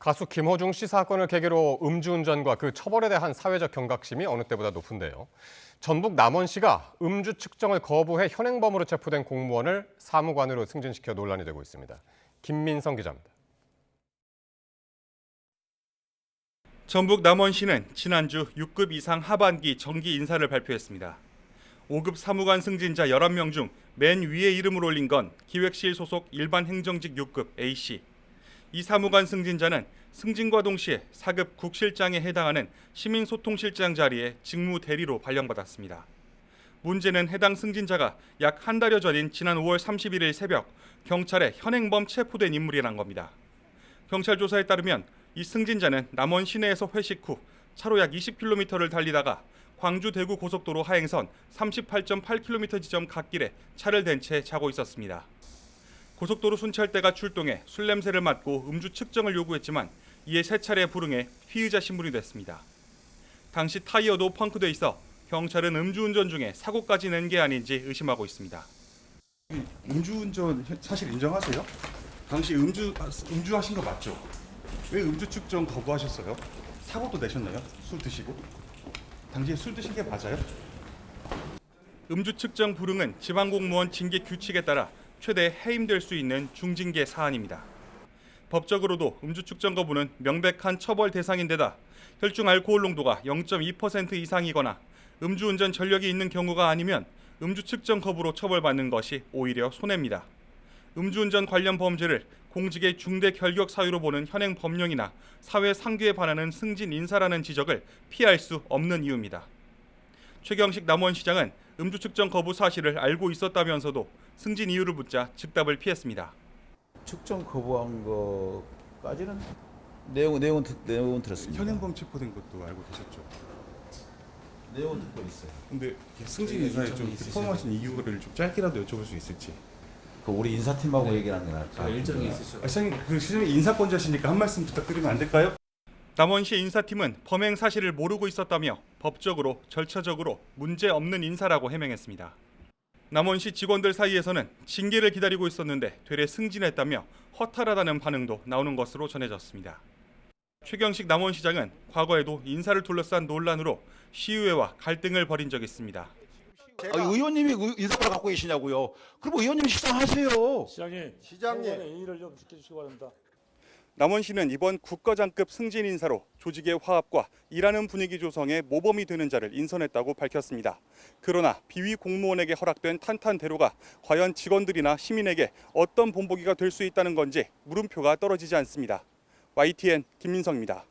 가수 김호중 씨 사건을 계기로 음주운전과 그 처벌에 대한 사회적 경각심이 어느 때보다 높은데요. 전북 남원시가 음주 측정을 거부해 현행범으로 체포된 공무원을 사무관으로 승진시켜 논란이 되고 있습니다. 김민성 기자입니다. 전북 남원시는 지난주 6급 이상 하반기 정기 인사를 발표했습니다. 5급 사무관 승진자 11명 중 맨 위에 이름을 올린 건 기획실 소속 일반 행정직 6급 A씨. 이 사무관 승진자는 승진과 동시에 4급 국실장에 해당하는 시민소통실장 자리에 직무 대리로 발령받았습니다. 문제는 해당 승진자가 약 한 달여 전인 지난 5월 31일 새벽 경찰에 현행범 체포된 인물이란 겁니다. 경찰 조사에 따르면 이 승진자는 남원 시내에서 회식 후 차로 약 20km를 달리다가 광주 대구 고속도로 하행선 38.8km 지점 갓길에 차를 댄 채 자고 있었습니다. 고속도로 순찰대가 출동해 술 냄새를 맡고 음주 측정을 요구했지만 이에 세 차례 불응해 피의자 신분이 됐습니다. 당시 타이어도 펑크돼 있어 경찰은 음주운전 중에 사고까지 낸 게 아닌지 의심하고 있습니다. 음주운전 사실 인정하세요? 당시 음주하신 거 맞죠? 왜 음주 측정 거부하셨어요? 사고도 내셨나요? 술 드시고? 당시에 술 드신 게 맞아요? 음주 측정 불응은 지방공무원 징계 규칙에 따라 최대 해임될 수 있는 중징계 사안입니다. 법적으로도 음주 측정 거부는 명백한 처벌 대상인데다 혈중 알코올 농도가 0.2% 이상이거나 음주운전 전력이 있는 경우가 아니면 음주 측정 거부로 처벌받는 것이 오히려 손해입니다. 음주운전 관련 범죄를 공직의 중대 결격 사유로 보는 현행 법령이나 사회 상규에 반하는 승진 인사라는 지적을 피할 수 없는 이유입니다. 최경식 남원시장은 음주 측정 거부 사실을 알고 있었다면서도 승진 이유를 묻자 즉답을 피했습니다. 측정 거부한 거까지는 내용은 들었습니다. 현행범 체포된 것도 알고 계셨죠? 내용은 듣고 있어요. 근데 승진 인사에 좀 포함하신 이유를 좀 짧게라도 여쭤볼 수 있을지. 그 우리 인사팀하고 얘기를 하는 게 나을까? 일정이 있으셔. 시장님, 그 시장님 인사권자시니까 한 말씀 부탁드리면 안 될까요? 남원시 인사팀은 범행 사실을 모르고 있었다며 법적으로 절차적으로 문제 없는 인사라고 해명했습니다. 남원시 직원들 사이에서는 징계를 기다리고 있었는데 되레 승진했다며 허탈하다는 반응도 나오는 것으로 전해졌습니다. 최경식 남원시장은 과거에도 인사를 둘러싼 논란으로 시의회와 갈등을 벌인 적이 있습니다. 의원님이 인사권을 갖고 계시냐고요. 그럼 의원님이 시장하세요. 시장님 인의를 좀 지켜주시기 바랍니다. 남원시는 이번 국과장급 승진 인사로 조직의 화합과 일하는 분위기 조성에 모범이 되는 자를 인선했다고 밝혔습니다. 그러나 비위 공무원에게 허락된 탄탄 대로가 과연 직원들이나 시민에게 어떤 본보기가 될 수 있다는 건지 물음표가 떨어지지 않습니다. YTN 김민성입니다.